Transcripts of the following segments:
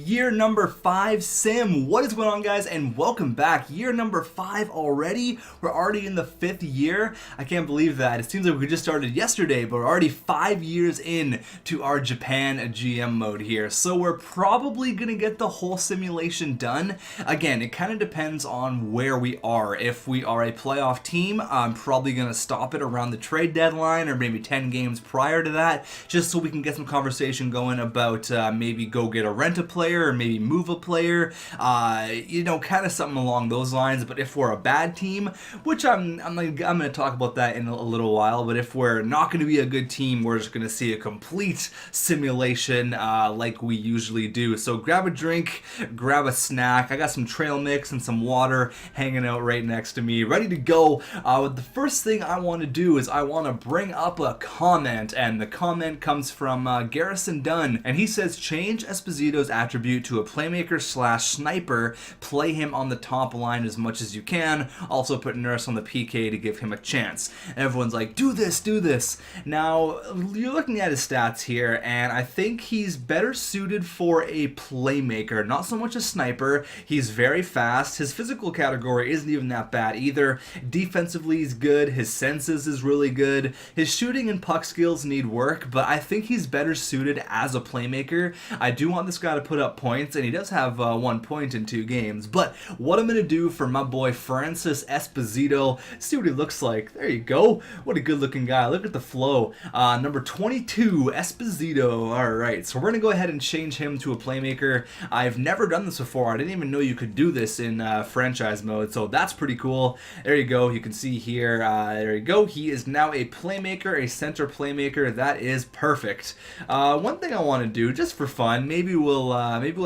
Year number 5 sim. What is going on, guys, and welcome back. Year number 5 already. We're already in the 5th year. I can't believe that. It seems like we just started yesterday, but we're already 5 years in to our Japan GM mode here. So we're probably gonna get the whole simulation done. Again, it kind of depends on where we are. If we are a playoff team, I'm probably gonna stop it around the trade deadline or maybe 10 games prior to that, just so we can get some conversation going about maybe go get a rent-a-player or maybe move a player, kind of something along those lines. But if we're a bad team, which I'm going to talk about that in a little while, but if we're not going to be a good team, we're just going to see a complete simulation like we usually do. So grab a drink, grab a snack. I got some trail mix and some water hanging out right next to me, ready to go. The first thing I want to do is I want to bring up a comment, and the comment comes from Garrison Dunn, and he says, change Esposito's attribute to a playmaker / sniper, play him on the top line as much as you can, also put Nurse on the PK to give him a chance. And everyone's like, do this, do this. Now, you're looking at his stats here, and I think he's better suited for a playmaker, not so much a sniper. He's very fast. His physical category isn't even that bad either. Defensively, he's good. His senses is really good. His shooting and puck skills need work, but I think he's better suited as a playmaker. I do want this guy to put up points, and he does have 1 point in 2 games. But what I'm going to do for my boy Francis Esposito, see what he looks like. There you go. What a good looking guy. Look at the flow. Number 22, Esposito. Alright, so we're going to go ahead and change him to a playmaker. I've never done this before. I didn't even know you could do this in franchise mode, so that's pretty cool. There you go. You can see here. There you go. He is now a playmaker, a center playmaker. That is perfect. One thing I want to do, just for fun, maybe we'll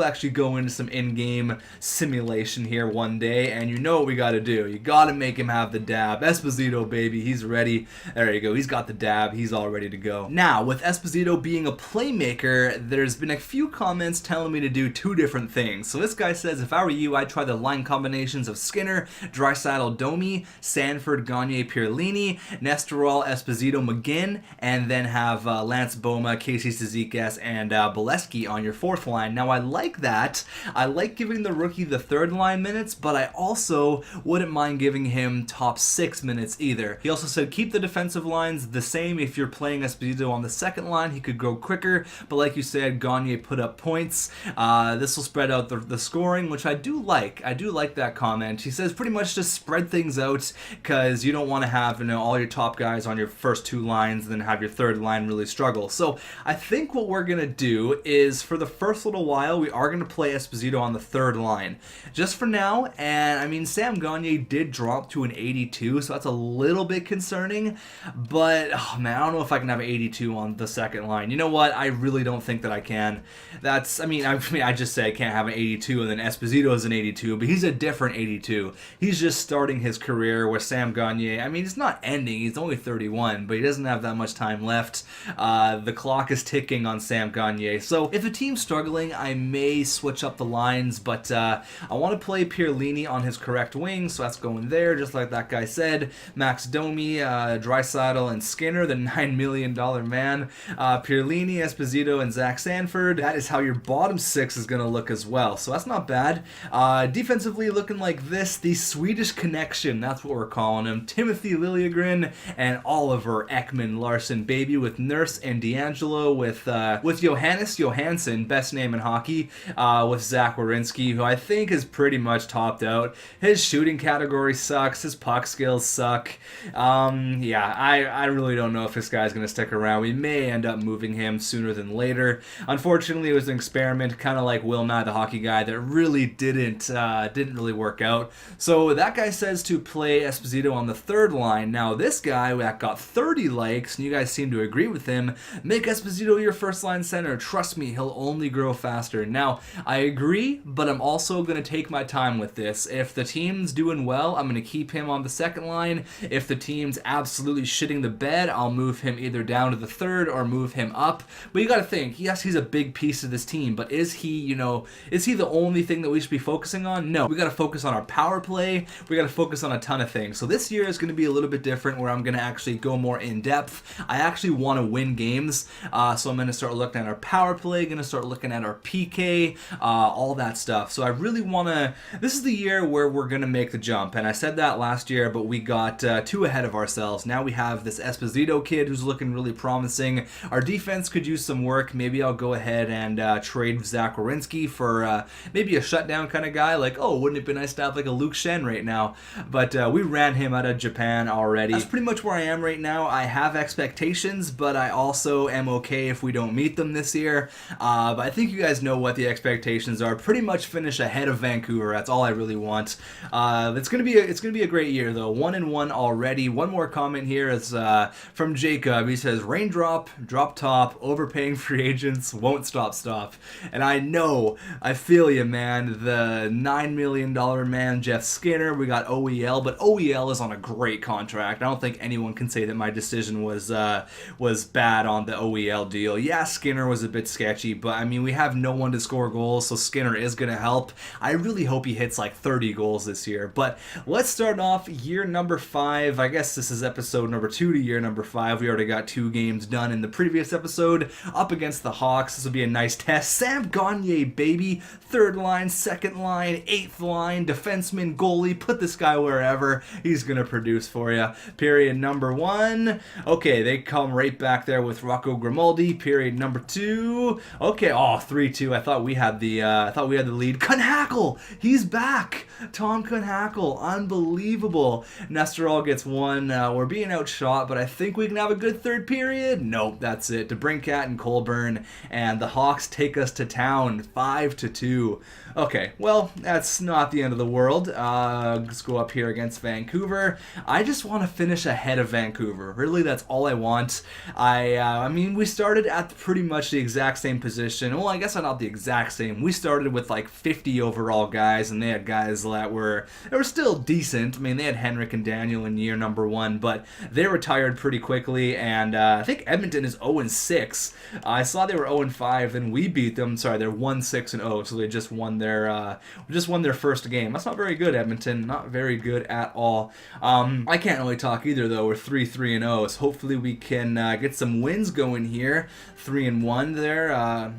actually go into some in-game simulation here one day, and you know what we got to do. You got to make him have the dab. Esposito, baby, he's ready. There you go. He's got the dab. He's all ready to go. Now, with Esposito being a playmaker, there's been a few comments telling me to do 2 different things. So this guy says, if I were you, I'd try the line combinations of Skinner, Draisaitl, Domi, Sanford, Gagne, Pierlini, Nestorol, Esposito, McGinn, and then have Lance Boma, Casey Cizikas, and Bolesky on your 4th line. Now, I like that. I like giving the rookie the 3rd line minutes, but I also wouldn't mind giving him top 6 minutes either. He also said keep the defensive lines the same. If you're playing Esposito on the 2nd line, he could go quicker, but like you said, Gagne put up points. This will spread out the scoring, which I do like. I do like that comment. He says pretty much just spread things out, because you don't want to have all your top guys on your first 2 lines and then have your 3rd line really struggle. So I think what we're going to do is, for the first little while, we are going to play Esposito on the 3rd line. Just for now, and I mean, Sam Gagne did drop to an 82, so that's a little bit concerning, but, oh man, I don't know if I can have an 82 on the 2nd line. You know what? I really don't think that I can. I just say I can't have an 82, and then Esposito is an 82, but he's a different 82. He's just starting his career, where Sam Gagne, I mean, it's not ending. He's only 31, but he doesn't have that much time left. The clock is ticking on Sam Gagne. So if a team's struggling, I may switch up the lines, but I want to play Pierlini on his correct wing, so that's going there, just like that guy said. Max Domi, Draisaitl, and Skinner, the $9 million man. Pierlini, Esposito, and Zach Sanford. That is how your bottom 6 is going to look as well, so that's not bad. Defensively, looking like this, the Swedish connection, that's what we're calling him. Timothy Liljegren and Oliver Ekman Larsson, baby, with Nurse and D'Angelo, with Johannes Johansson, best name in hockey, with Zach Werenski, who I think is pretty much topped out. His shooting category sucks. His puck skills suck. I really don't know if this guy's going to stick around. We may end up moving him sooner than later. Unfortunately, it was an experiment, kind of like Will Matt, the hockey guy, that really didn't really work out. So that guy says to play Esposito on the 3rd line. Now, this guy that got 30 likes, and you guys seem to agree with him, make Esposito your 1st line center. Trust me, he'll only grow faster. Now, I agree, but I'm also going to take my time with this. If the team's doing well, I'm going to keep him on the 2nd line. If the team's absolutely shitting the bed, I'll move him either down to the 3rd or move him up. But you got to think, yes, he's a big piece of this team, but is he the only thing that we should be focusing on? No. We got to focus on our power play. We got to focus on a ton of things. So this year is going to be a little bit different, where I'm going to actually go more in depth. I actually want to win games, so I'm going to start looking at our power play, going to start looking at our PK, PK, all that stuff. So I really want to, this is the year where we're going to make the jump. And I said that last year, but we got too ahead of ourselves. Now we have this Esposito kid who's looking really promising. Our defense could use some work. Maybe I'll go ahead and trade Zach Werenski for maybe a shutdown kind of guy. Like, oh, wouldn't it be nice to have like a Luke Shen right now? But we ran him out of Japan already. That's pretty much where I am right now. I have expectations, but I also am okay if we don't meet them this year. But I think you guys know what the expectations are. Pretty much finish ahead of Vancouver. That's all I really want. It's gonna be a great year though. 1-1 already. One more comment here is from Jacob. He says, "Raindrop, drop top, overpaying free agents, won't stop." And I know, I feel you, man. The $9 million man, Jeff Skinner. We got OEL, but OEL is on a great contract. I don't think anyone can say that my decision was bad on the OEL deal. Yeah, Skinner was a bit sketchy, but I mean, we have no one to score goals, so Skinner is going to help. I really hope he hits like 30 goals this year. But let's start off year number 5. I guess this is episode number 2 to year number 5. We already got 2 games done in the previous episode up against the Hawks. This will be a nice test. Sam Gagner, baby. 3rd line, 2nd line, 8th line, defenseman, goalie. Put this guy wherever. He's going to produce for you. Period number 1. Okay, they come right back there with Rocco Grimaldi. Period number 2. Okay, 3-2. I thought we had the lead. Kunhackl, he's back. Tom Kunhackl, unbelievable. Nesterov gets 1. We're being outshot, but I think we can have a good 3rd period. Nope, that's it. DeBrincat and Colburn, and the Hawks take us to town, 5-2. Okay, well, that's not the end of the world. Let's go up here against Vancouver. I just want to finish ahead of Vancouver. Really, that's all I want. I mean, we started at pretty much the exact same position. Well, I guess not the exact same. We started with like 50 overall guys, and they had guys that were still decent. I mean, they had Henrik and Daniel in year number 1, but they retired pretty quickly, and I think Edmonton is 0-6. I saw they were 0-5, then we beat them. Sorry, they're 1-6-0, so they just won their first game. That's not very good, Edmonton. Not very good at all. I can't really talk either, though. We're 3-3-0, so hopefully we can get some wins going here. 3-1 there.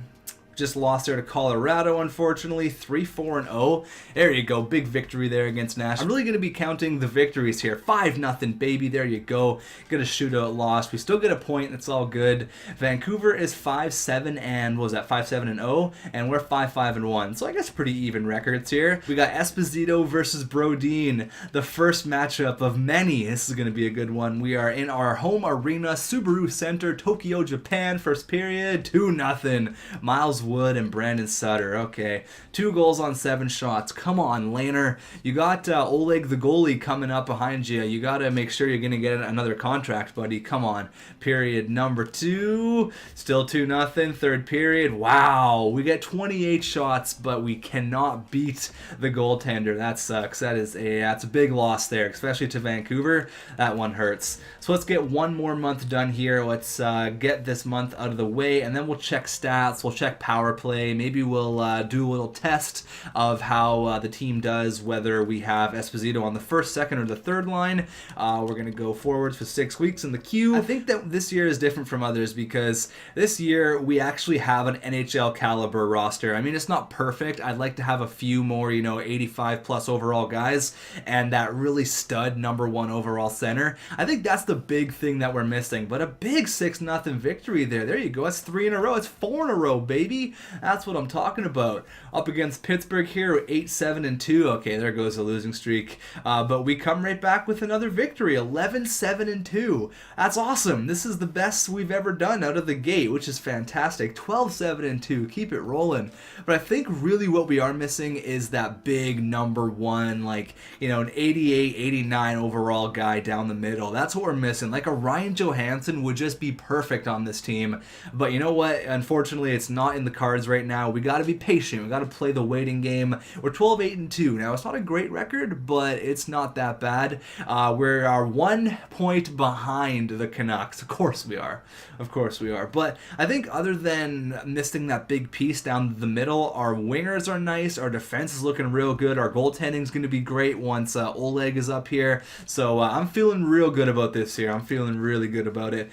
Just lost there to Colorado, unfortunately. 3-4-0. There you go. Big victory there against Nashville. I'm really going to be counting the victories here. 5-0, baby. There you go. Get a shootout loss. We still get a point. It's all good. Vancouver is 5-7 and, what was that, 5-7-0? And we're 5-5-1. So I guess pretty even records here. We got Esposito versus Brodin. The first matchup of many. This is going to be a good one. We are in our home arena, Subaru Center, Tokyo, Japan. First period, 2-0. Miles Wood and Brandon Sutter. Okay, 2 goals on 7 shots. Come on, Laner. You got Oleg the goalie coming up behind you. You got to make sure you're going to get another contract, buddy. Come on. Period number 2. Still 2-0. 3rd period. Wow. We get 28 shots, but we cannot beat the goaltender. That sucks. That's a big loss there, especially to Vancouver. That one hurts. So let's get one more month done here. Let's get this month out of the way, and then we'll check stats. We'll check power play. Maybe we'll do a little test of how the team does, whether we have Esposito on the 1st, 2nd, or the 3rd line. We're going to go forwards for 6 weeks in the queue. I think that this year is different from others because this year we actually have an NHL caliber roster. I mean, it's not perfect. I'd like to have a few more, 85 plus overall guys and that really stud number 1 overall center. I think that's the big thing that we're missing, but a big 6-0 victory there. There you go. That's 3 in a row. It's 4 in a row, baby. That's what I'm talking about. Up against Pittsburgh here, 8-7-2. Okay, there goes the losing streak. But we come right back with another victory, 11-7-2. That's awesome. This is the best we've ever done out of the gate, which is fantastic. 12-7-2. Keep it rolling. But I think really what we are missing is that big number 1, like, an 88, 89 overall guy down the middle. That's what we're missing. Like a Ryan Johansson would just be perfect on this team. But you know what? Unfortunately, it's not in the cards right now. We got to be patient. We got to play the waiting game. We're 12-8-2. Now, it's not a great record, but it's not that bad. We are 1 point behind the Canucks. Of course we are. Of course we are. But I think other than missing that big piece down the middle, our wingers are nice. Our defense is looking real good. Our goaltending is going to be great once Oleg is up here. So I'm feeling real good about this here. I'm feeling really good about it.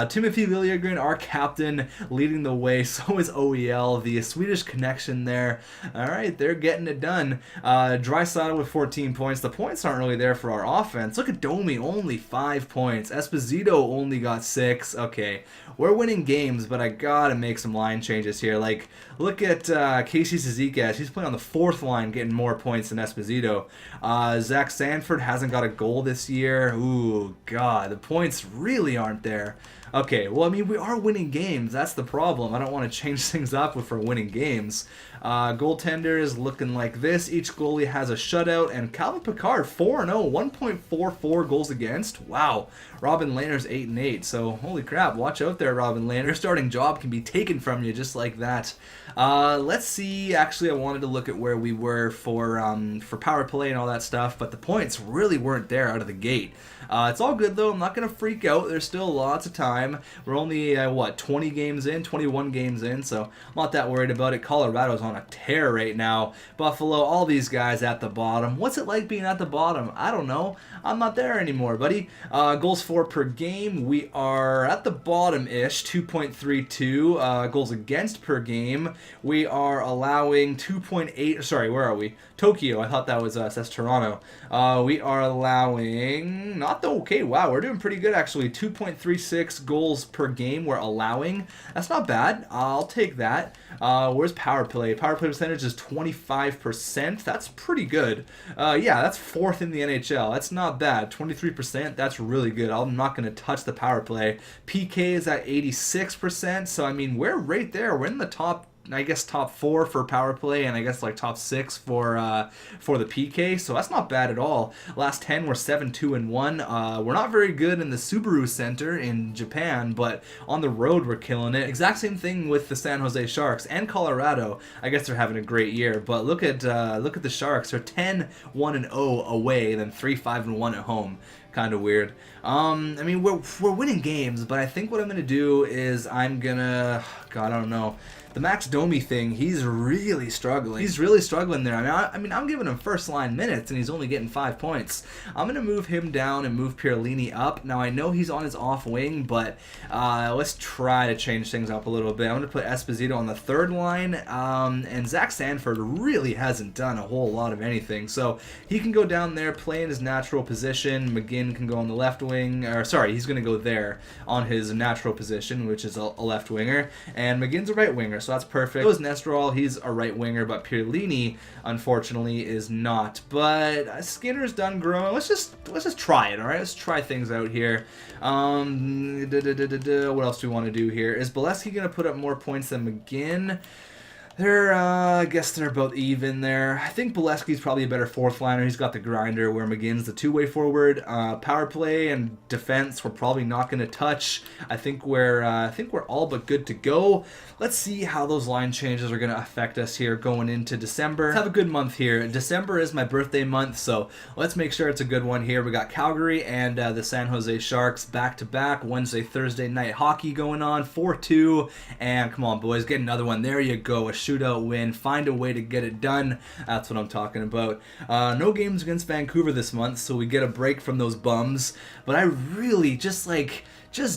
Timothy Liljegren, our captain, leading the way. So is OEL. NHL, the Swedish connection there. All right, they're getting it done. Draisaitl with 14 points. The points aren't really there for our offense. Look at Domi, only 5 points. Esposito only got 6. Okay, we're winning games, but I gotta make some line changes here. Like, look at Casey Cizikas. He's playing on the 4th line, getting more points than Esposito. Zach Sanford hasn't got a goal this year. Ooh, God, the points really aren't there. Okay, well, I mean, we are winning games. That's the problem. I don't want to change things up if we're winning games. Goaltenders looking like this. Each goalie has a shutout. And Calvin Pickard, 4-0, 1.44 goals against. Wow. Robin Lehner's 8-8. So, holy crap. Watch out there, Robin Lehner. Your starting job can be taken from you just like that. Let's see. Actually, I wanted to look at where we were for power play and all that stuff. But the points really weren't there out of the gate. It's all good, though. I'm not going to freak out. There's still lots of time. We're only, 20 games in, 21 games in, so I'm not that worried about it. Colorado's on a tear right now. Buffalo, all these guys at the bottom. What's it like being at the bottom? I don't know. I'm not there anymore, buddy. Goals for per game, we are at the bottom-ish, 2.32. Goals against per game, we are allowing 2.8. Sorry, where are we? Tokyo. I thought that was us. That's Toronto. We are allowing, not the, okay, wow, we're doing pretty good actually. 2.36 goals per game we're allowing. That's not bad. I'll take that. Where's power play? Power play percentage is 25%. That's pretty good. Yeah, that's 4th in the NHL. That's not bad. 23%. That's really good. I'm not going to touch the power play. PK is at 86%. So I mean, we're right there. We're in the top, I guess, top 4 for power play, and I guess like top 6 for the PK, so that's not bad at all. Last 10 we're 7-2-1. We're not very good in the Subaru Center in Japan, but on the road we're killing it. Exact same thing with the San Jose Sharks and Colorado. I guess they're having a great year, but look at the Sharks. They're 10-1-0 away, then 3-5-1 at home. Kind of weird. I mean, we're winning games, but I think what I'm gonna do is I'm gonna, God, I don't know. The Max Domi thing, he's really struggling. He's really struggling there. I mean, I'm giving him first line minutes, and he's only getting 5 points. I'm going to move him down and move Pierlini up. Now, I know he's on his off wing, but let's try to change things up a little bit. I'm going to put Esposito on the 3rd line, and Zach Sanford really hasn't done a whole lot of anything. So he can go down there, play in his natural position. McGinn can go on the left wing, or sorry, he's going to go there on his natural position, which is a left winger, and McGinn's a right winger. So that's perfect. So is Nesterov, he's a right winger, but Pierlini, unfortunately, is not. But Skinner's done growing. Let's just try it, all right? Let's try things out here. What else do we want to do here? Is Bolesky going to put up more points than McGinn? They're, I guess they're about even there. I think Bolesky's probably a better 4th liner. He's got the grinder, where McGinn's the 2-way forward. Power play and defense, we're probably not going to touch. I think we're all but good to go. Let's see how those line changes are going to affect us here going into December. Let's have a good month here. December is my birthday month, so let's make sure it's a good one here. We got Calgary and the San Jose Sharks back-to-back. Wednesday, Thursday night hockey going on, 4-2. And come on, boys, get another one. There you go, a shootout win. Find a way to get it done. That's what I'm talking about. No games against Vancouver this month, so we get a break from those bums. But I really just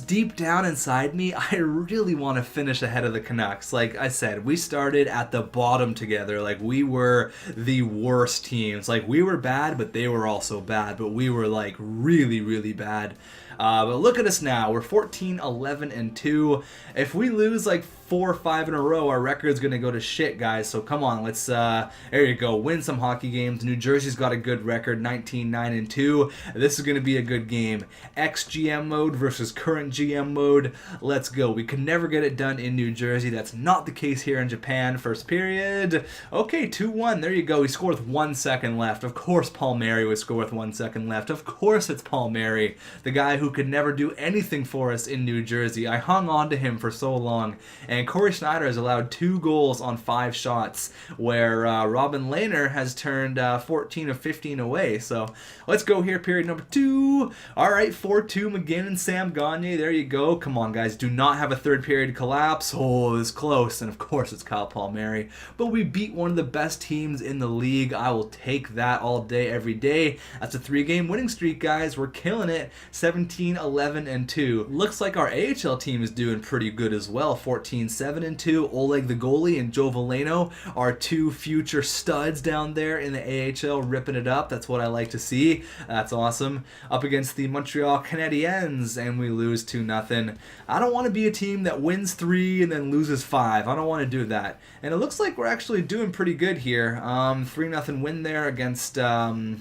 deep down inside me, I really want to finish ahead of the Canucks. Like I said, we started at the bottom together. Like, we were the worst teams. Like, we were bad, but they were also bad. But we were, like, really, really bad. But look at us now. We're 14-11-2. If we lose like 4 or 5 in a row, our record's going to go to shit, guys. So come on, let's, there you go, win some hockey games. New Jersey's got a good record, 19-9-2. This is going to be a good game. Ex-GM mode versus current GM mode. Let's go. We could never get it done in New Jersey. That's not the case here in Japan. First period. Okay, 2-1. There you go. He scored with 1 second left. Of course Palmieri would score with 1 second left. Of course it's Palmieri, the guy who could never do anything for us in New Jersey. I hung on to him for so long. And Corey Schneider has allowed 2 goals on 5 shots, where Robin Lehner has turned 14 of 15 away. So let's go here, period number 2. All right, 4-2, McGinn and Sam gone. Gagne, there you go. Come on, guys, do not have a third period collapse. Oh, it's close, and of course it's Kyle Palmieri. But we beat one of the best teams in the league. I will take that all day, every day. That's a 3-game winning streak, guys. We're killing it. 17, 11, and 2. Looks like our AHL team is doing pretty good as well. 14, 7, and 2. Oleg the goalie and Joe Veleno are 2 future studs down there in the AHL, ripping it up. That's what I like to see. That's awesome. Up against the Montreal Canadiens, and we lose 2-0. I don't want to be a team that wins 3 and then loses 5. I don't want to do that. And it looks like we're actually doing pretty good here. 3-0 win there against the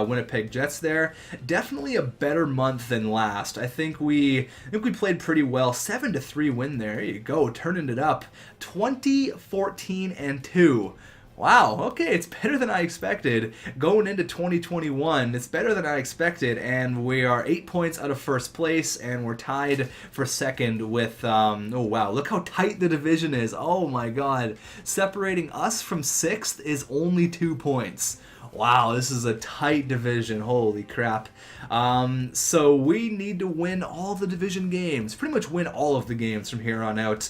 Winnipeg Jets there. Definitely a better month than last. I think we played pretty well. 7-3 win there. There you go, turning it up. 20, 14, and 2. Wow, okay, it's better than I expected. Going into 2021, it's better than I expected, and we are 8 points out of first place, and we're tied for second with, oh wow, look how tight the division is. Oh my god. Separating us from 6th is only 2 points. Wow, this is a tight division. Holy crap. So we need to win all the division games. Pretty much win all of the games from here on out.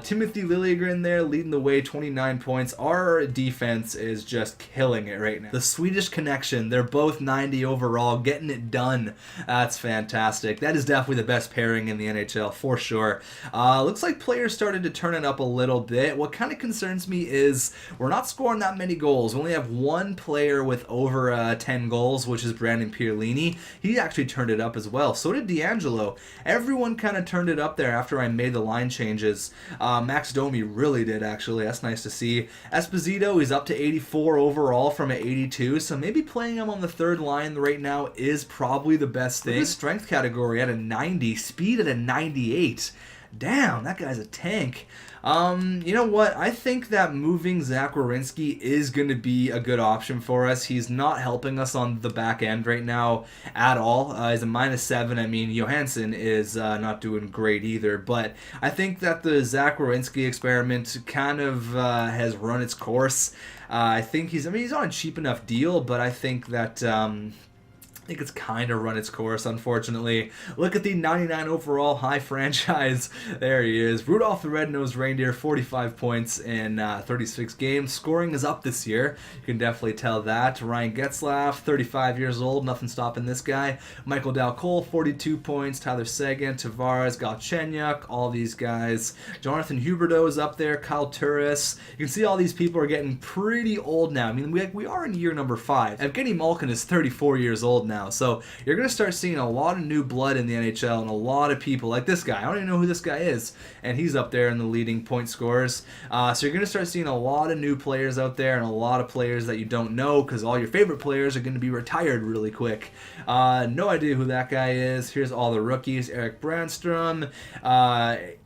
Timothy Liljegren there leading the way, 29 points. Our defense is just killing it right now. The Swedish connection, they're both 90 overall, getting it done. That's fantastic. That is definitely the best pairing in the NHL, for sure. Looks like players started to turn it up a little bit. What kind of concerns me is we're not scoring that many goals. We only have one player with over 10 goals, which is Brandon Pierlini. He actually turned it up as well. So did D'Angelo. Everyone kind of turned it up there after I made the line changes. Max Domi really did, actually. That's nice to see. Esposito is up to 84 overall from an 82, so maybe playing him on the third line right now is probably the best thing. His strength category at a 90, speed at a 98. Damn, that guy's a tank. You know what? I think that moving Zach Werenski is going to be a good option for us. He's not helping us on the back end right now at all. He's a -7. I mean, Johansson is not doing great either. But I think that the Zach Werenski experiment kind of has run its course. I think he's on a cheap enough deal, but I think that I think it's kind of run its course, unfortunately. Look at the 99 overall high franchise. There he is. Rudolph the Red-Nosed Reindeer, 45 points in 36 games. Scoring is up this year. You can definitely tell that. Ryan Getzlaff, 35 years old. Nothing stopping this guy. Michael Dal-Cole, 42 points. Tyler Seguin, Tavares, Galchenyuk, all these guys. Jonathan Huberdeau is up there. Kyle Turris. You can see all these people are getting pretty old now. I mean, we are in year number 5. Evgeny Malkin is 34 years old now. So you're going to start seeing a lot of new blood in the NHL and a lot of people like this guy. I don't even know who this guy is. And he's up there in the leading point scorers. So you're going to start seeing a lot of new players out there and a lot of players that you don't know because all your favorite players are going to be retired really quick. No idea who that guy is. Here's all the rookies. Eric Brandstrom,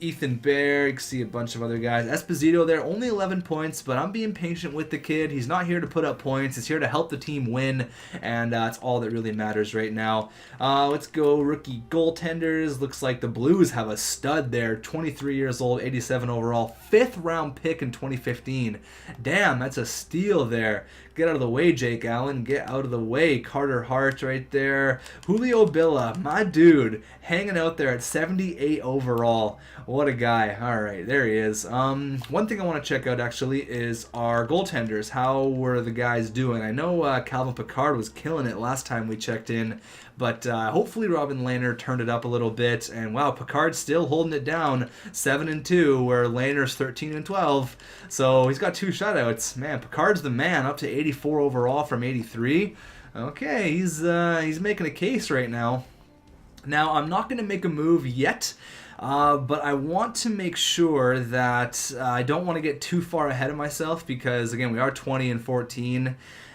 Ethan Bear. You can see a bunch of other guys. Esposito there, only 11 points, but I'm being patient with the kid. He's not here to put up points. He's here to help the team win, and that's all that really matters right now. Let's go rookie goaltenders. Looks like the Blues have a stud there. 23 years old, 87 overall, 5th round pick in 2015. Damn, that's a steal there. Get out of the way, Jake Allen. Get out of the way. Carter Hart right there. Julio Billa, my dude, hanging out there at 78 overall. What a guy. All right, there he is. One thing I want to check out, actually, is our goaltenders. How were the guys doing? I know Calvin Pickard was killing it last time we checked in, but hopefully Robin Lehner turned it up a little bit. And wow, Pickard's still holding it down, 7-2, where Lehner's 13-12. So he's got 2 shutouts. Man, Pickard's the man, up to 84 overall from 83. Okay, he's making a case right now. Now, I'm not going to make a move yet, but I want to make sure that I don't want to get too far ahead of myself because, again, we are 20-14.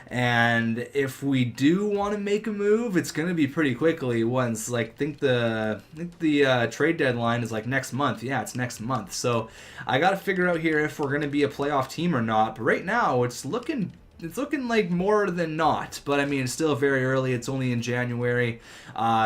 And if we do want to make a move, it's going to be pretty quickly once, like, I think the trade deadline is like next month. Yeah, it's next month. So I got to figure out here if we're going to be a playoff team or not. But right now, it's looking it's looking like more than not, but I mean, it's still very early. It's only in January.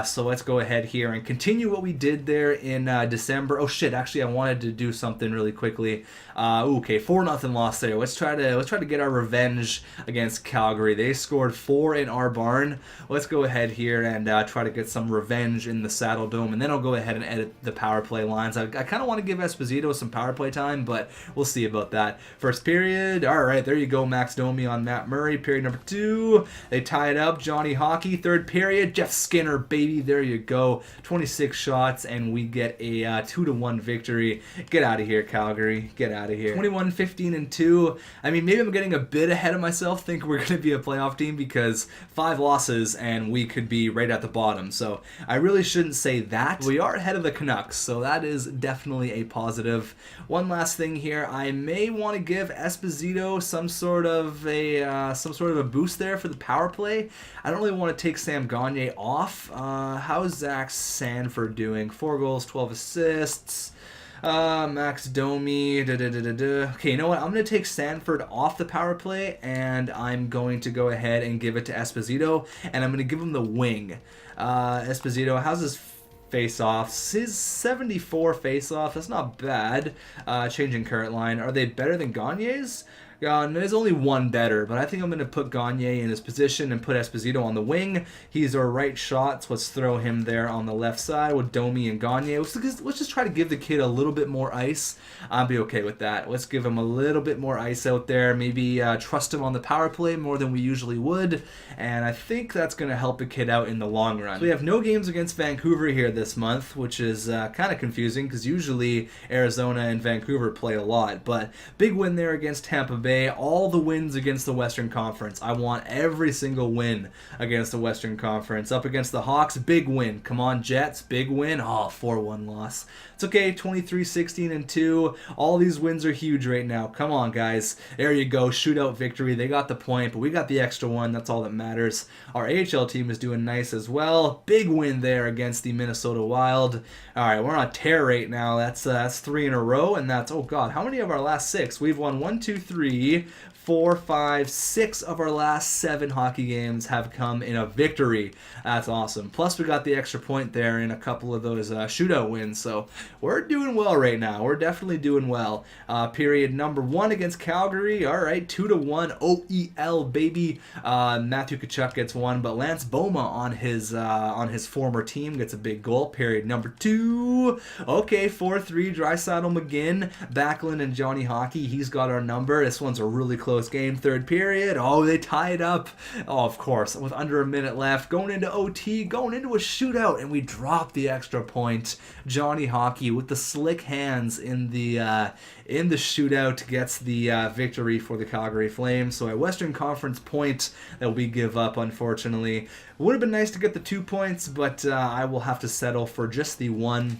So let's go ahead here and continue what we did there in December. Oh shit, actually I wanted to do something really quickly. Okay, 4-0 loss there. Let's try to get our revenge against Calgary. They scored 4 in our barn. Let's go ahead here and try to get some revenge in the Saddle Dome, and then I'll go ahead and edit the power play lines. I kind of want to give Esposito some power play time, but we'll see about that. First period, all right, there you go, Max Domi on Matt Murray. Period number 2, they tie it up, Johnny Hockey. Third period, Jeff Skinner, baby, there you go, 26 shots, and we get a 2-1 victory. Get out of here, Calgary, get out of here. 21-15-2. I mean, maybe I'm getting a bit ahead of myself, think we're going to be a playoff team, because 5 losses and we could be right at the bottom, so I really shouldn't say that. We are ahead of the Canucks, so that is definitely a positive. One last thing here, I may want to give Esposito some sort of a boost there for the power play. I don't really want to take Sam Gagner off. How's Zach Sanford doing? 4 goals, 12 assists. Max Domi, Okay, you know what? I'm going to take Sanford off the power play, and I'm going to go ahead and give it to Esposito, and I'm going to give him the wing. Esposito, how's his face-offs? His 74 face-off, that's not bad. Changing current line. Are they better than Gagner's? There's only one better, but I think I'm going to put Gagner in his position and put Esposito on the wing. He's our right shot, so let's throw him there on the left side with Domi and Gagner. Let's just try to give the kid a little bit more ice. I'll be okay with that. Let's give him a little bit more ice out there. Maybe trust him on the power play more than we usually would, and I think that's going to help the kid out in the long run. So we have no games against Vancouver here this month, which is kind of confusing because usually Arizona and Vancouver play a lot, but big win there against Tampa Bay. All the wins against the Western Conference. I want every single win against the Western Conference. Up against the Hawks, big win. Come on, Jets, big win. Oh, 4-1 loss. It's okay, 23-16-2. All these wins are huge right now. Come on, guys. There you go, shootout victory. They got the point, but we got the extra one. That's all that matters. Our AHL team is doing nice as well. Big win there against the Minnesota Wild. All right, we're on a tear right now. That's 3 in a row, and that's, oh God, how many of our last 6? We've won 1, 2, 3, 4, 5, 6 of our last 7 hockey games have come in a victory. That's awesome. Plus, we got the extra point there in a couple of those shootout wins. So we're doing well right now. We're definitely doing well. Period number 1 against Calgary. All right, 2-1 OEL, baby. Matthew Tkachuk gets 1, but Lance Boma on his former team gets a big goal. Period number 2. Okay, 4-3 Draisaitl, McGinn, Backlund, and Johnny Hockey. He's got our number. This one's a really close game. Third period. Oh, they tie it up. Oh, of course, with under a minute left. Going into OT, going into a shootout, and we drop the extra point. Johnny Hockey with the slick hands in the shootout gets the victory for the Calgary Flames. So a Western Conference point that we give up, unfortunately. Would have been nice to get the 2 points, but I will have to settle for just the 1.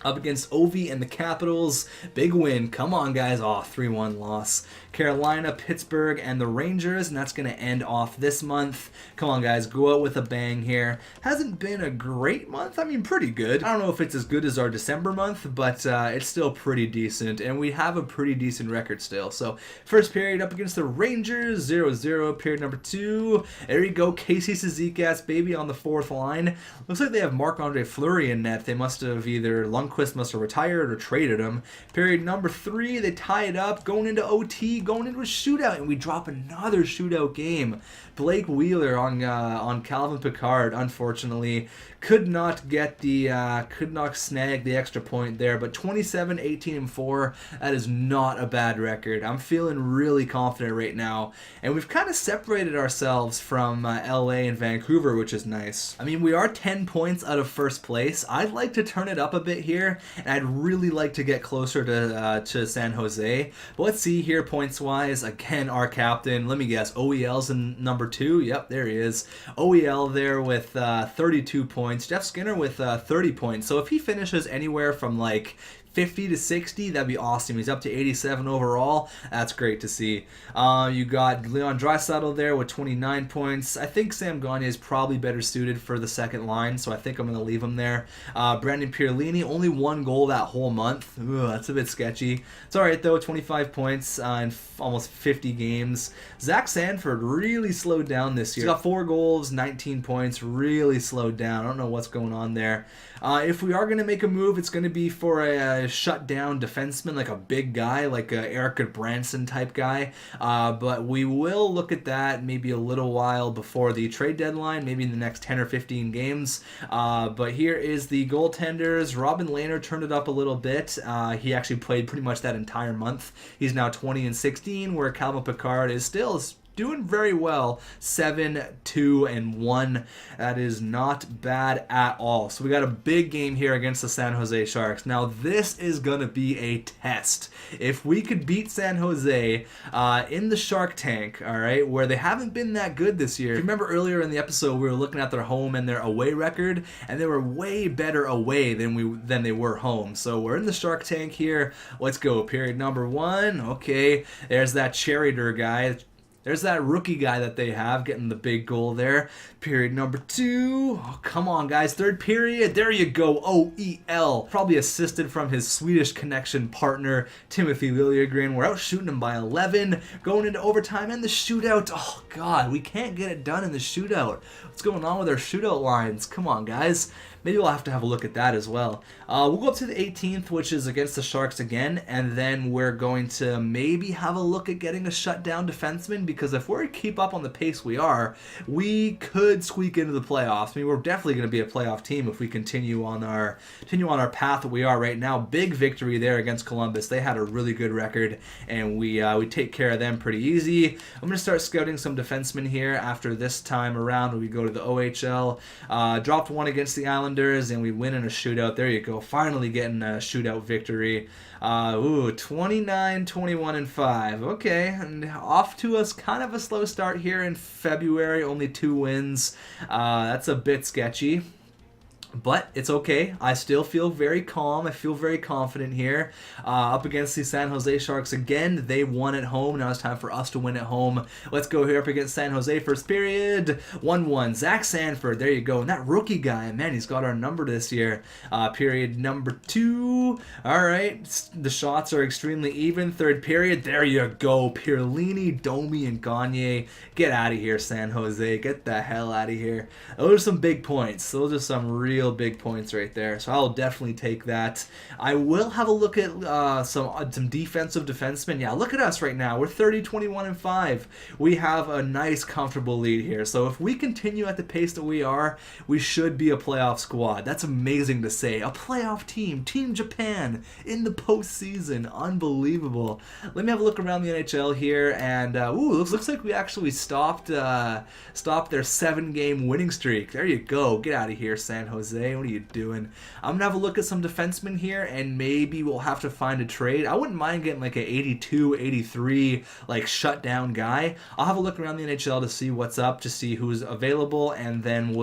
Up against Ovi and the Capitals. Big win. Come on, guys. Oh, 3-1 loss. Carolina, Pittsburgh, and the Rangers, and that's going to end off this month. Come on, guys. Go out with a bang here. Hasn't been a great month. I mean, pretty good. I don't know if it's as good as our December month, but it's still pretty decent, and we have a pretty decent record still. So, first period up against the Rangers, 0-0. Period number 2. There you go. Casey Cizikas, baby, on the 4th line. Looks like they have Marc-Andre Fleury in net. They must have either Lundqvist must have retired or traded him. Period number 3, they tie it up, going into OT, going into a shootout, and we drop another shootout game. Blake Wheeler on Calvin Pickard, unfortunately, could not snag the extra point there, but 27-18-4, that is not a bad record. I'm feeling really confident right now, and we've kind of separated ourselves from LA and Vancouver, which is nice. I mean, we are 10 points out of first place. I'd like to turn it up a bit here, and I'd really like to get closer to San Jose. But let's see here, points-wise. Again, our captain, let me guess, OEL's in number 2. Yep, there he is. OEL there with 32 points. Jeff Skinner with 30 points. So if he finishes anywhere from like 50 to 60, that'd be awesome. He's up to 87 overall. That's great to see. You got Leon Draisaitl there with 29 points. I think Sam Gagner is probably better suited for the second line, so I think I'm going to leave him there. Brandon Pierlini, only 1 goal that whole month. Ooh, that's a bit sketchy. It's all right, though, 25 points in almost 50 games. Zach Sanford really slowed down this year. He's got 4 goals, 19 points, really slowed down. I don't know what's going on there. If we are going to make a move, it's going to be for a shutdown defenseman, like a big guy, like a Eric Branson type guy. But we will look at that maybe a little while before the trade deadline, maybe in the next 10 or 15 games. But here is the goaltenders. Robin Lehner turned it up a little bit. He actually played pretty much that entire month. He's now 20 and 16, where Calvin Pickard is still doing very well, 7-2-1. That is not bad at all. So we got a big game here against the San Jose Sharks. Now this is gonna be a test. If we could beat San Jose in the Shark Tank, all right, where they haven't been that good this year. If you remember earlier in the episode, we were looking at their home and their away record, and they were way better away than they were home. So we're in the Shark Tank here. Let's go. Period number 1. Okay, there's that Cherryder guy. There's that rookie guy that they have getting the big goal there. Period number 2. Oh, come on, guys. Third period. There you go. OEL. Probably assisted from his Swedish connection partner, Timothy Liljegren. We're out shooting him by 11. Going into overtime and the shootout. Oh, God. We can't get it done in the shootout. What's going on with our shootout lines? Come on, guys. Maybe we'll have to have a look at that as well. We'll go up to the 18th, which is against the Sharks again, and then we're going to maybe have a look at getting a shutdown defenseman, because if we keep up on the pace we are, we could squeak into the playoffs. I mean, we're definitely going to be a playoff team if we continue on our path that we are right now. Big victory there against Columbus. They had a really good record, and we take care of them pretty easy. I'm going to start scouting some defensemen here after this time around when we go to the OHL. Dropped one against the Islanders, and we win in a shootout. There you go. Finally getting a shootout victory. 29, 21, and 5. Okay, and off to us kind of a slow start here in February. Only 2 wins. That's a bit sketchy. But it's okay. I still feel very calm. I feel very confident here. Up against the San Jose Sharks again. They won at home. Now it's time for us to win at home. Let's go here up against San Jose. First period. 1-1. Zach Sanford. There you go. And that rookie guy, man, he's got our number this year. Period number 2. All right. The shots are extremely even. Third period. There you go. Pierlini, Domi, and Gagner. Get out of here, San Jose. Get the hell out of here. Those are some big points. Those are some real big points right there, so I'll definitely take that. I will have a look at some defensive defensemen. Yeah, look at us right now. We're 30, 21, and 5. We have a nice, comfortable lead here. So if we continue at the pace that we are, we should be a playoff squad. That's amazing to say. A playoff team, Team Japan in the postseason. Unbelievable. Let me have a look around the NHL here, and looks like we actually stopped their 7-game winning streak. There you go. Get out of here, San Jose. What are you doing? I'm gonna have a look at some defensemen here, and maybe we'll have to find a trade. I wouldn't mind getting like a 82, 83 like shutdown guy. I'll have a look around the NHL to see what's up, to see who's available, and then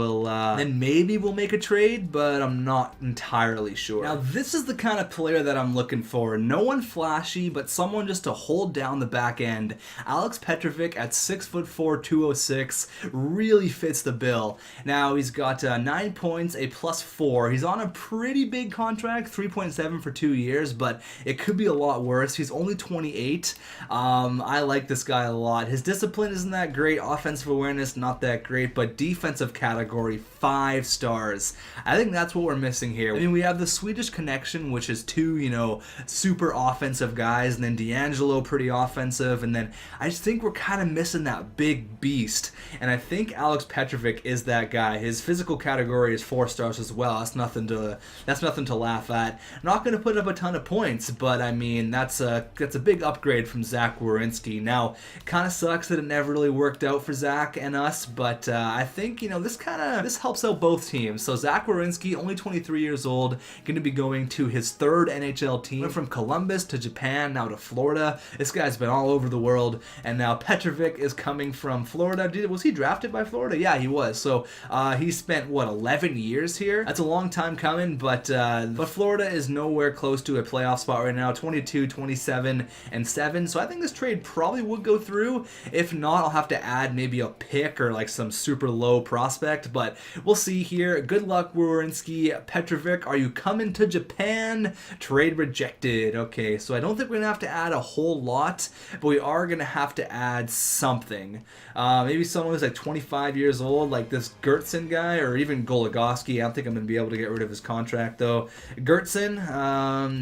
maybe we'll make a trade, but I'm not entirely sure. Now this is the kind of player that I'm looking for. No one flashy, but someone just to hold down the back end. Alex Petrovic at 6'4", 206 really fits the bill. Now he's got 9 points, a +4. He's on a pretty big contract, 3.7 for 2 years, but it could be a lot worse. He's only 28. I like this guy a lot. His discipline isn't that great. Offensive awareness, not that great, but defensive category, 5 stars. I think that's what we're missing here. I mean, we have the Swedish connection, which is 2, super offensive guys, and then D'Angelo, pretty offensive, and then I just think we're kind of missing that big beast, and I think Alex Petrovic is that guy. His physical category is 4 stars as well. That's nothing to laugh at. Not going to put up a ton of points, but I mean that's a big upgrade from Zach Werenski. Now, it kind of sucks that it never really worked out for Zach and us, but I think this helps out both teams. So Zach Werenski, only 23 years old, going to be going to his 3rd NHL team. Went from Columbus to Japan, now to Florida. This guy's been all over the world, and now Petrovic is coming from Florida. Was he drafted by Florida? Yeah, he was. So he spent 11 years here. That's a long time coming, but Florida is nowhere close to a playoff spot right now. 22, 27, and 7. So I think this trade probably would go through. If not, I'll have to add maybe a pick or like some super low prospect, but we'll see here. Good luck, Werenski. Petrovic, are you coming to Japan? Trade rejected. Okay, so I don't think we're gonna have to add a whole lot, but we are gonna have to add something. Maybe someone who's like 25 years old, like this Gertson guy, or even Goligoski. I don't think I'm gonna be able to get rid of his contract though. Gertson,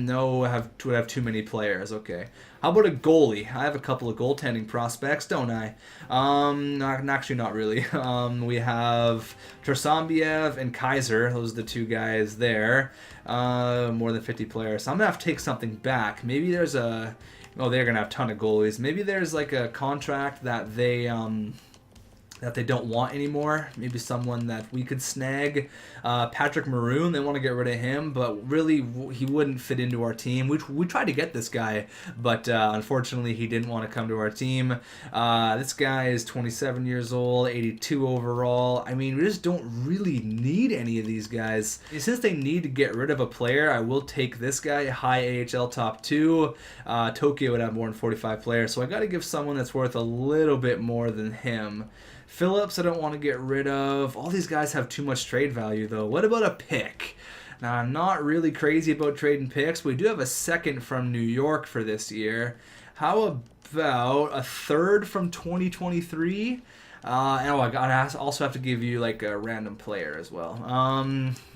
no, would have too many players. Okay. How about a goalie? I have a couple of goaltending prospects, don't I? Actually, not really. We have Tersambiev and Kaiser. Those are the two guys there. More than 50 players. So I'm going to have to take something back. Maybe there's a... Oh, they're going to have a ton of goalies. Maybe there's like a contract that they don't want anymore. Maybe someone that we could snag. Patrick Maroon, they want to get rid of him, but really he wouldn't fit into our team. We tried to get this guy, but unfortunately he didn't want to come to our team. This guy is 27 years old, 82 overall. I mean, we just don't really need any of these guys. Since they need to get rid of a player, I will take this guy, high AHL top 2. Tokyo would have more than 45 players, so I got to give someone that's worth a little bit more than him. Phillips, I don't want to get rid of. All these guys have too much trade value, though. What about a pick? Now, I'm not really crazy about trading picks, but we do have a second from New York for this year. How about a third from 2023? And oh, I also have to give you like a random player as well.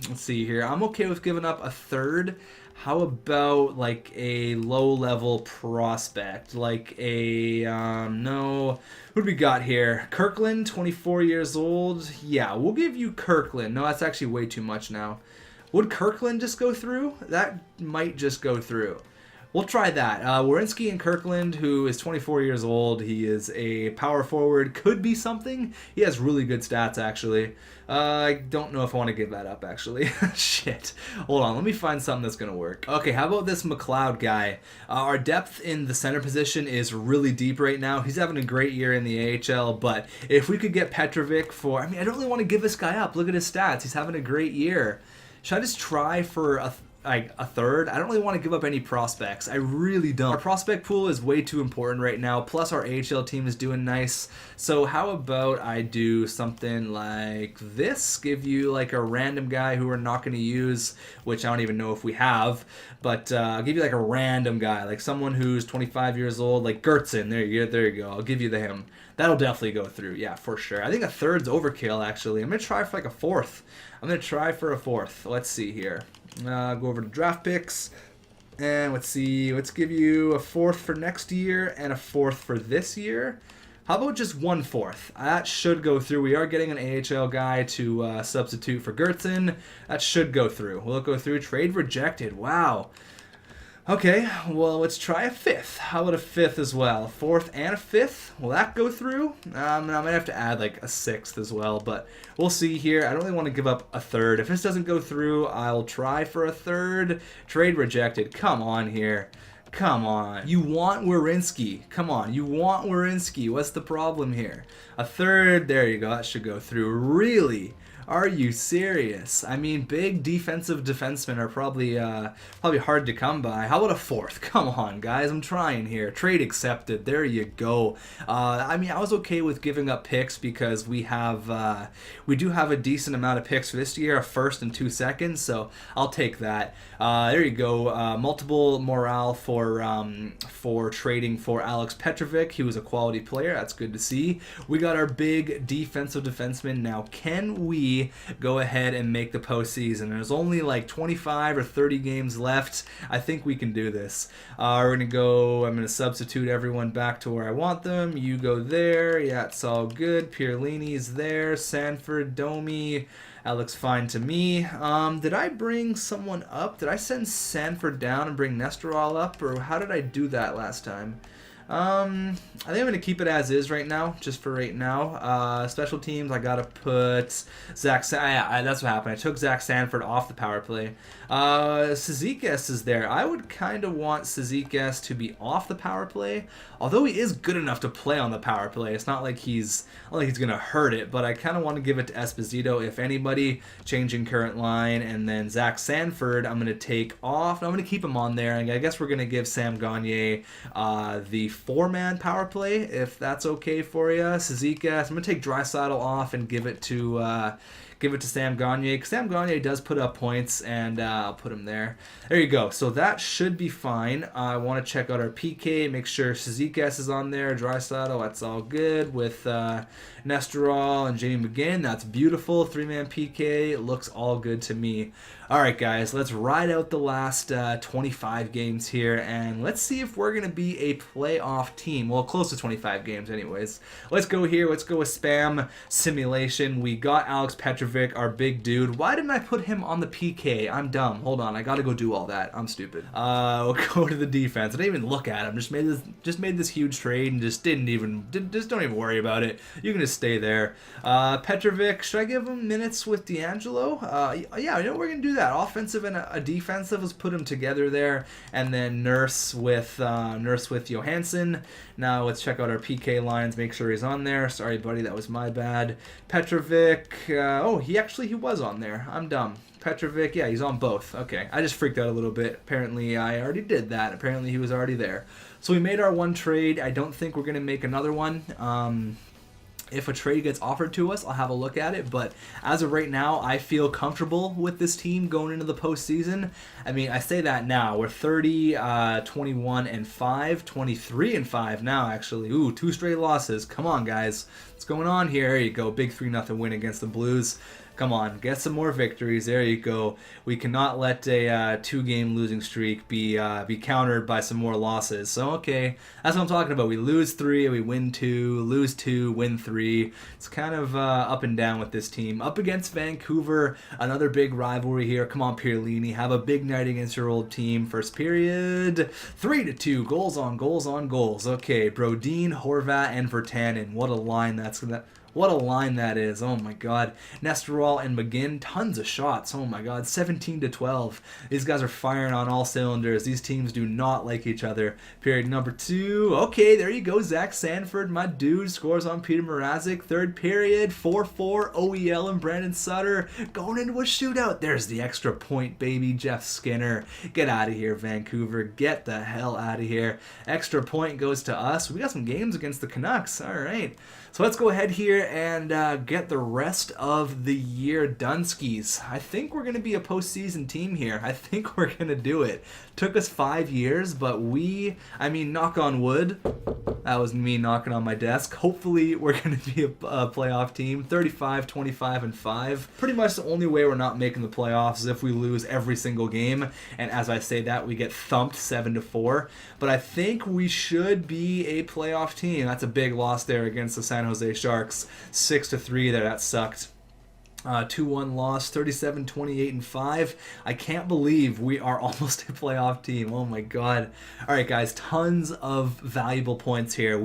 Let's see here. I'm okay with giving up a third. How about like a low-level prospect, like a, no, who do we got here? Kirkland, 24 years old. Yeah, we'll give you Kirkland. No, that's actually way too much now. Would Kirkland just go through? That might just go through. We'll try that. Werenski and Kirkland, who is 24 years old. He is a power forward. Could be something. He has really good stats, actually. I don't know if I want to give that up, actually. Shit. Hold on. Let me find something that's going to work. Okay, how about this McLeod guy? Our depth in the center position is really deep right now. He's having a great year in the AHL, but if we could get Petrovic for... I mean, I don't really want to give this guy up. Look at his stats. He's having a great year. Should I just try for a third? I don't really want to give up any prospects. I really don't. Our prospect pool is way too important right now, plus our AHL team is doing nice. So how about I do something like this? Give you like a random guy who we're not going to use, which I don't even know if we have, but I'll give you like a random guy, like someone who's 25 years old, like Gertson. There you go. I'll give you him. That'll definitely go through. Yeah, for sure. I think a third's overkill, actually. I'm going to try for like a fourth. Let's see here. Go over to draft picks, and let's see. Let's give you a fourth for next year and a fourth for this year. How about just 1/4? That should go through. We are getting an AHL guy to substitute for Gertson. That should go through. Will it go through? Trade rejected. Wow. Okay, well, let's try a fifth. How about a fifth as well? A fourth and a fifth? Will that go through? I might have to add like a sixth as well, but we'll see here. I don't really want to give up a third. If this doesn't go through, I'll try for a third. Trade rejected. Come on here. Come on. You want Werenski. Come on. You want Werenski. What's the problem here? A third. There you go. That should go through. Really? Are you serious? I mean, big defensive defensemen are probably hard to come by. How about a fourth? Come on, guys. I'm trying here. Trade accepted. There you go. I mean, I was okay with giving up picks because we do have a decent amount of picks for this year, a first and 2 seconds, so I'll take that. There you go. Multiple morale for trading for Alex Petrovic. He was a quality player. That's good to see. We got our big defensive defenseman. Now, can we go ahead and make the postseason? There's only like 25 or 30 games left. I think we can do this. I'm going to substitute everyone back to where I want them. You go there. Yeah, it's all good. Pierlini's there. Sanford, Domi. That looks fine to me. Did I bring someone up? Did I send Sanford down and bring Nestorall up? Or how did I do that last time? I think I'm going to keep it as is right now, just for right now. Special teams, I got to put that's what happened. I took Zach Sanford off the power play. Cizikas is there. I would kind of want Cizikas to be off the power play, although he is good enough to play on the power play. It's not like he's going to hurt it, but I kind of want to give it to Esposito, if anybody, changing current line, and then Zach Sanford I'm going to take off. I'm going to keep him on there, and I guess we're going to give Sam Gagner the 4-man power play, if that's okay for you. Cizikas, I'm going to take Draisaitl off and give it to Sam Gagner, because Sam Gagner does put up points, and I'll put him there. There you go. So that should be fine. I want to check out our PK, make sure Cizikas is on there, Draisaitl, that's all good, with Nestorall and Jamie McGinn. That's beautiful. 3-man PK, it looks all good to me. All right, guys, let's ride out the last 25 games here, and let's see if we're going to be a playoff team. Well, close to 25 games anyways. Let's go here. Let's go with Spam Simulation. We got Alex Petrovic, our big dude. Why didn't I put him on the PK? I'm dumb. Hold on. I got to go do all that. I'm stupid. We'll go to the defense. I didn't even look at him. Just made this huge trade and just don't even worry about it. You can just stay there. Petrovic, should I give him minutes with D'Angelo? Yeah, I know we're going to do that. Offensive and a defensive, let's put them together there, and then Nurse with Johansson. Now let's check out our PK lines, make sure he's on there. Sorry, buddy, that was my bad. Petrovic, he was on there. I'm dumb. Petrovic, yeah, he's on both. Okay, I just freaked out a little bit. Apparently, I already did that. Apparently, he was already there. So we made our one trade. I don't think we're gonna make another one. If a trade gets offered to us, I'll have a look at it. But as of right now, I feel comfortable with this team going into the postseason. I mean, I say that now. We're 30, 21 and 5, 23 and 5 now, actually. Ooh, 2 straight losses. Come on, guys. What's going on here? There you go. Big 3-0 win against the Blues. Come on, get some more victories. There you go. We cannot let a 2-game losing streak be countered by some more losses. So, okay, that's what I'm talking about. We lose 3, we win 2, lose 2, win 3. It's kind of up and down with this team. Up against Vancouver, another big rivalry here. Come on, Pierlini, have a big night against your old team. First period, 3-2, goals on goals on goals. Okay, Brodin, Horvat, and Virtanen. What a line What a line that is. Oh my god. Nestorall and McGinn, tons of shots. Oh my god. 17-12. These guys are firing on all cylinders. These teams do not like each other. Period number 2. Okay, there you go. Zach Sanford, my dude, scores on Peter Mrazek. Third period, 4-4. OEL and Brandon Sutter going into a shootout. There's the extra point, baby. Jeff Skinner. Get out of here, Vancouver. Get the hell out of here. Extra point goes to us. We got some games against the Canucks. All right. So let's go ahead here and get the rest of the year done skis. I think we're going to be a postseason team here. I think we're going to do it. Took us 5 years, but knock on wood. That was me knocking on my desk. Hopefully we're going to be a playoff team. 35, 25, and 5. Pretty much the only way we're not making the playoffs is if we lose every single game. And as I say that, we get thumped 7-4. But I think we should be a playoff team. That's a big loss there against the San Jose Sharks. 6-3 there. That sucked. 2-1 loss, 37, 28, and 5. I can't believe we are almost a playoff team. Oh my god. All right, guys, tons of valuable points here.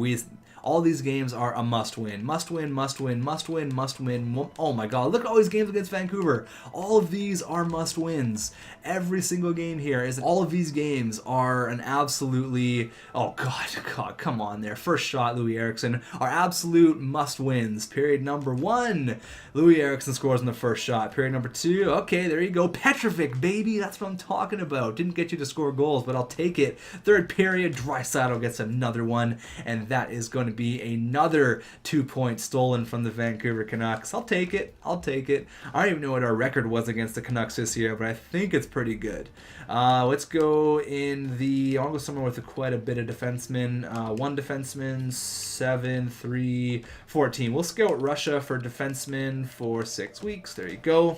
All these games are a must-win. Must-win, must-win, must-win, must-win. Oh my god, look at all these games against Vancouver. All of these are must-wins. Every single game here is. All of these games are an absolutely. Oh god, come on there. First shot, Louis Eriksson, are absolute must-wins. Period number 1. Louis Eriksson scores in the first shot. Period number 2. Okay, there you go. Petrovic, baby. That's what I'm talking about. Didn't get you to score goals, but I'll take it. Third period, Draisaitl gets another one, and that is going to be another 2 points stolen from the Vancouver Canucks. I'll take it. I don't even know what our record was against the Canucks this year, but I think it's pretty good. Let's go I'll go somewhere with quite a bit of defensemen. 1 defenseman, 7, 3, 14. We'll scout Russia for defensemen for 6 weeks. There you go.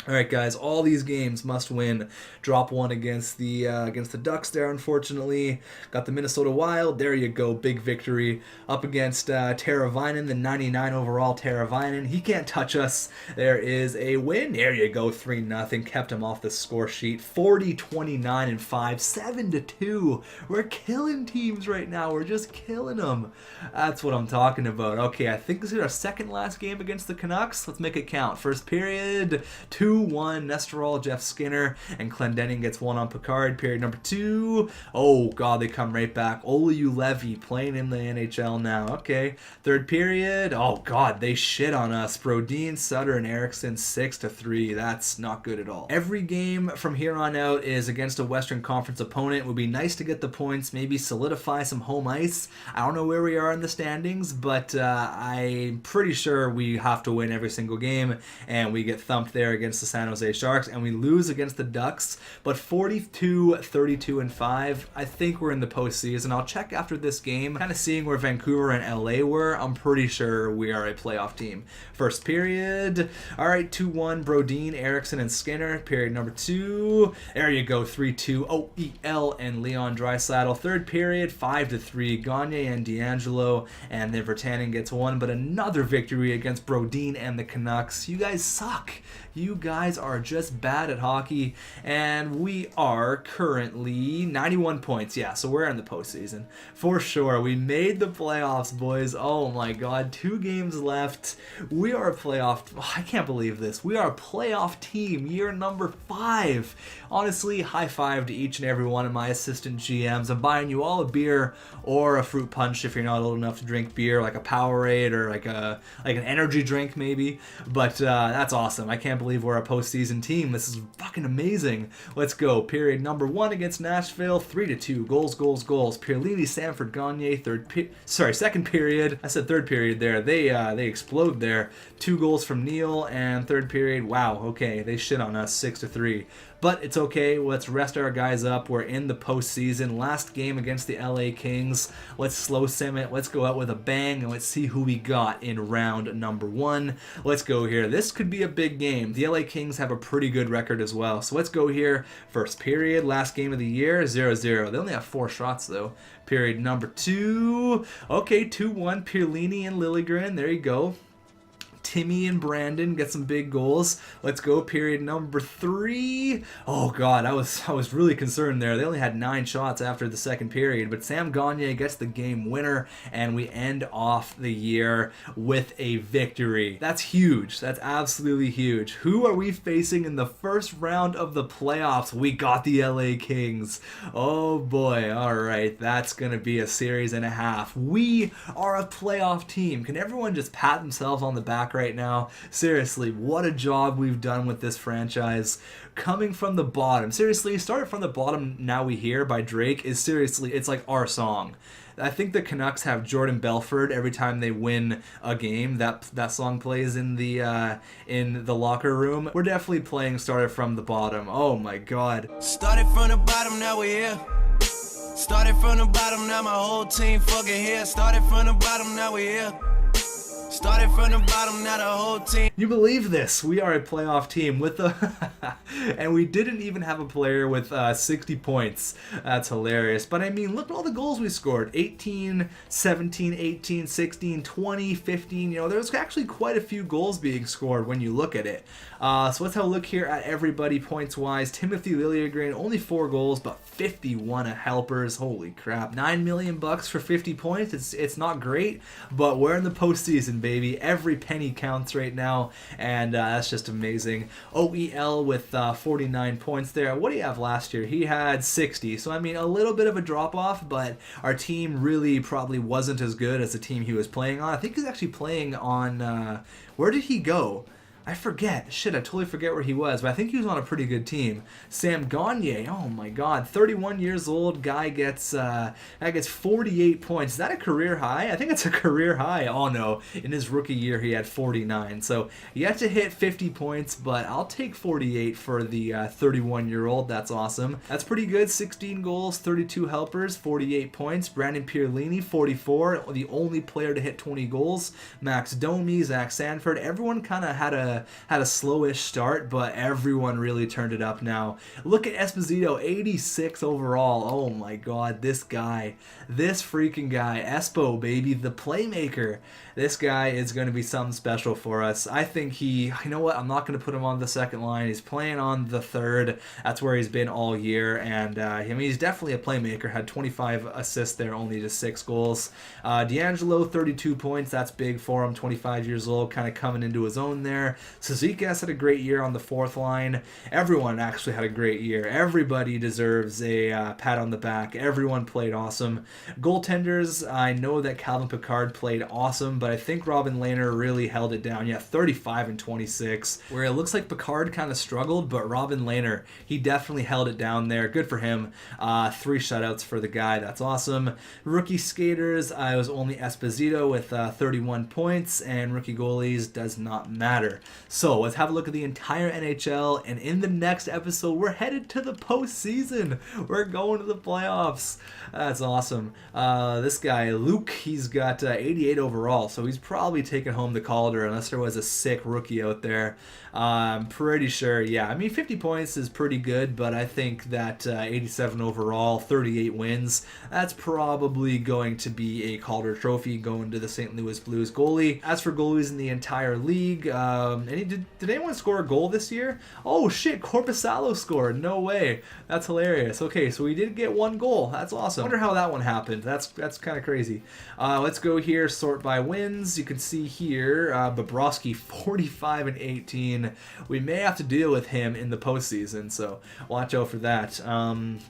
All right, guys. All these games must win. Drop one against the Ducks there. Unfortunately, got the Minnesota Wild. There you go, big victory up against Teravainen, the 99 overall Teravainen. He can't touch us. There is a win. There you go, 3-0. Kept him off the score sheet. 40, 29, and 5, 7-2. We're killing teams right now. We're just killing them. That's what I'm talking about. Okay, I think this is our second last game against the Canucks. Let's make it count. First period, 2-1, Nesterov, Jeff Skinner, and Clendening gets one on Picard. Period number 2. Oh, God, they come right back. Levy playing in the NHL now. Okay. Third period. Oh, God, they shit on us. Brodin, Sutter, and Eriksson 6-3. That's not good at all. Every game from here on out is against a Western Conference opponent. It would be nice to get the points, maybe solidify some home ice. I don't know where we are in the standings, but I'm pretty sure we have to win every single game, and we get thumped there against the San Jose Sharks, and we lose against the Ducks, but 42, 32, and 5. I think we're in the postseason. I'll check after this game, kind of seeing where Vancouver and LA were. I'm pretty sure we are a playoff team. First period. All right, 2-1, Brodin, Eriksson, and Skinner. Period number 2. There you go, 3-2, OEL and Leon Draisaitl. Third period, 5-3, Gagne and D'Angelo, and then Virtanen gets one, but another victory against Brodin and the Canucks. You guys suck. You guys are just bad at hockey, and we are currently 91 points. Yeah, so we're in the postseason for sure. We made the playoffs, boys. Oh my God, 2 games left. We are a playoff. I can't believe this. We are a playoff team, year number 5. Honestly, high five to each and every one of my assistant GMs. I'm buying you all a beer or a fruit punch if you're not old enough to drink beer, like a Powerade or like an energy drink maybe. But that's awesome. I can't believe we're a postseason team. This is fucking amazing. Let's go. Period number 1 against Nashville. 3-2. Goals. Pierlini, Sanford, Gagne. Second period. I said third period there. They explode there. 2 goals from Neal, and third period. Wow. Okay, they shit on us. 6-3. But it's okay. Let's rest our guys up. We're in the postseason. Last game against the LA Kings. Let's slow sim it. Let's go out with a bang, and let's see who we got in round number 1. Let's go here. This could be a big game. The LA Kings have a pretty good record as well. So let's go here. First period. Last game of the year. 0-0. They only have 4 shots, though. Period number 2. Okay, 2-1. Pierlini and Liljegren. There you go. Timmy and Brandon get some big goals. Let's go. Period number 3. Oh God, I was really concerned there. They only had 9 shots after the second period, but Sam Gagne gets the game winner, and we end off the year with a victory. That's huge. That's absolutely huge. Who are we facing in the first round of the playoffs? We got the LA Kings. Oh boy. All right, that's gonna be a series and a half. We are a playoff team. Can everyone just pat themselves on the back right now? Seriously, what a job we've done with this franchise. Coming from the bottom. Seriously, Started From the Bottom Now We Hear by Drake is seriously, it's like our song. I think the Canucks have Jordan Belford every time they win a game. That song plays in the locker room. We're definitely playing Started From the Bottom. Oh my God. Started from the bottom, now we're here. Started from the bottom, now my whole team fucking here. Started from the bottom, now we're here. Started from the bottom, now the whole team. You believe this? We are a playoff team with the and we didn't even have a player with 60 points. That's hilarious. But I mean, look at all the goals we scored. 18, 17, 18, 16, 20, 15. You know, there's actually quite a few goals being scored when you look at it. So let's have a look here at everybody points-wise. Timothy Liljegren, only 4 goals, but 51 helpers. Holy crap. $9 million for 50 points. It's not great, but we're in the postseason, baby. Every penny counts right now, and that's just amazing. OEL with 49 points there. What do you have last year? He had 60, so I mean a little bit of a drop-off, but our team really probably wasn't as good as the team he was playing on. I think he's actually playing on... where did he go? I forget. Shit, I totally forget where he was, but I think he was on a pretty good team. Sam Gagne, oh my God, 31 years old, guy gets 48 points. Is that a career high? I think it's a career high. Oh no, in his rookie year he had 49. So yet to hit 50 points, but I'll take 48 for the 31-year-old. That's awesome. That's pretty good. 16 goals, 32 helpers, 48 points. Brandon Pierlini, 44, the only player to hit 20 goals. Max Domi, Zach Sanford, everyone kind of had a had a slowish start, but everyone really turned it up now. Look at Esposito, 86 overall. Oh my god, this guy, this freaking guy, Espo, baby, the playmaker. This guy is going to be something special for us. I think you know what, I'm not going to put him on the second line. He's playing on the third. That's where he's been all year, and I mean, he's definitely a playmaker. Had 25 assists there, only just 6 goals. D'Angelo, 32 points. That's big for him. 25 years old, kind of coming into his own there. Cizikas had a great year on the fourth line. Everyone actually had a great year. Everybody deserves a pat on the back. Everyone played awesome. Goaltenders, I know that Calvin Pickard played awesome, but I think Robin Lehner really held it down. Yeah, 35 and 26, where it looks like Pickard kind of struggled, but Robin Lehner, he definitely held it down there. Good for him. 3 shutouts for the guy. That's awesome. Rookie skaters, I was only Esposito with 31 points, and rookie goalies does not matter. So let's have a look at the entire NHL, and in the next episode, we're headed to the postseason. We're going to the playoffs. That's awesome. This guy, Luke, he's got 88 overall, so he's probably taking home the Calder unless there was a sick rookie out there. I'm pretty sure, yeah. I mean, 50 points is pretty good, but I think that 87 overall, 38 wins, that's probably going to be a Calder Trophy going to the St. Louis Blues goalie. As for goalies in the entire league, did anyone score a goal this year? Oh shit, Korpisalo scored. No way. That's hilarious. Okay, so we did get 1 goal. That's awesome. I wonder how that one happened. That's kind of crazy. Let's go here, sort by wins. You can see here, Bobrovsky, 45 and 18. We may have to deal with him in the postseason, so watch out for that. And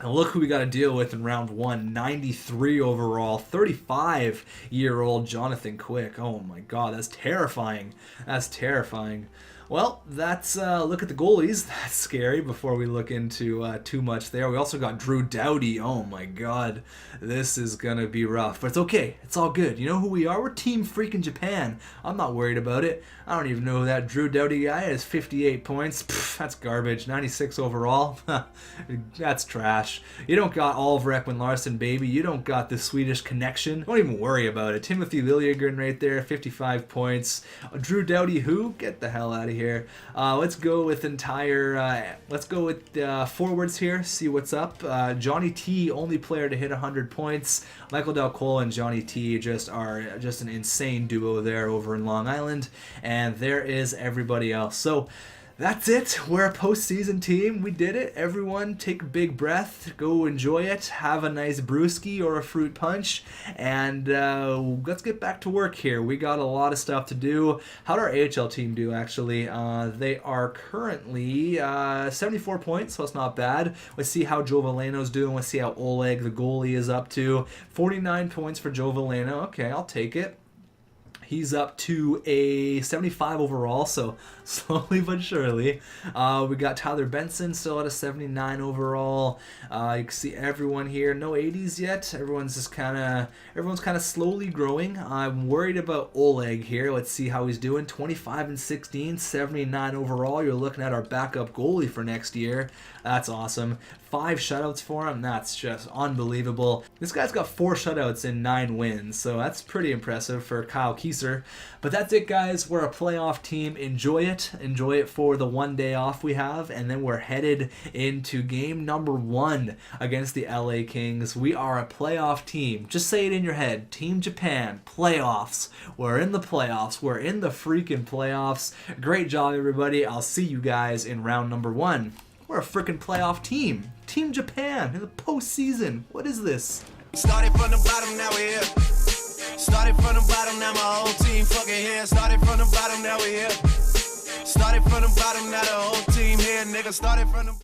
look who we got to deal with in round 1. 93 overall, 35-year-old Jonathan Quick. Oh my god, that's terrifying. That's terrifying. Well, that's look at the goalies. That's scary before we look into too much there. We also got Drew Doughty. Oh my god, this is going to be rough. But it's okay. It's all good. You know who we are? We're Team freaking Japan. I'm not worried about it. I don't even know who that Drew Doughty guy is. 58 points. Pff, that's garbage. 96 overall. That's trash. You don't got Oliver Ekman-Larsson, baby. You don't got the Swedish connection. Don't even worry about it. Timothy Liljegren right there, 55 points. Drew Doughty, who? Get the hell out of here. Let's go with forwards here, see what's up. Johnny T, only player to hit 100 points. Michael Del Cole and Johnny T are just an insane duo there over in Long Island, and there is everybody else. So that's it. We're a postseason team. We did it. Everyone take a big breath. Go enjoy it. Have a nice brewski or a fruit punch. And let's get back to work here. We got a lot of stuff to do. How'd our AHL team do, actually? They are currently 74 points, so it's not bad. Let's see how Joe Veleno's doing. Let's see how Oleg, the goalie, is up to. 49 points for Joe Veleno. Okay, I'll take it. He's up to a 75 overall, so slowly but surely. We got Tyler Benson still at a 79 overall. You can see everyone here, no 80s yet. Everyone's kind of slowly growing. I'm worried about Oleg here. Let's see how he's doing. 25 and 16, 79 overall. You're looking at our backup goalie for next year. That's awesome. 5 shutouts for him. That's just unbelievable. This guy's got 4 shutouts and 9 wins, so that's pretty impressive for Kyle Kieser. But that's it, guys. We're a playoff team. Enjoy it. Enjoy it for the 1 day off we have, and then we're headed into game number 1 against the LA Kings. We are a playoff team. Just say it in your head. Team Japan, playoffs. We're in the playoffs. We're in the freaking playoffs. Great job, everybody. I'll see you guys in round number 1. We're a freaking playoff team. Team Japan in the postseason. What is this? Started from the bottom, now we're here. Started from the bottom, now my whole team fucking here. Started from the bottom, now we're here. Started from the bottom, now the whole team here, nigga. Started from the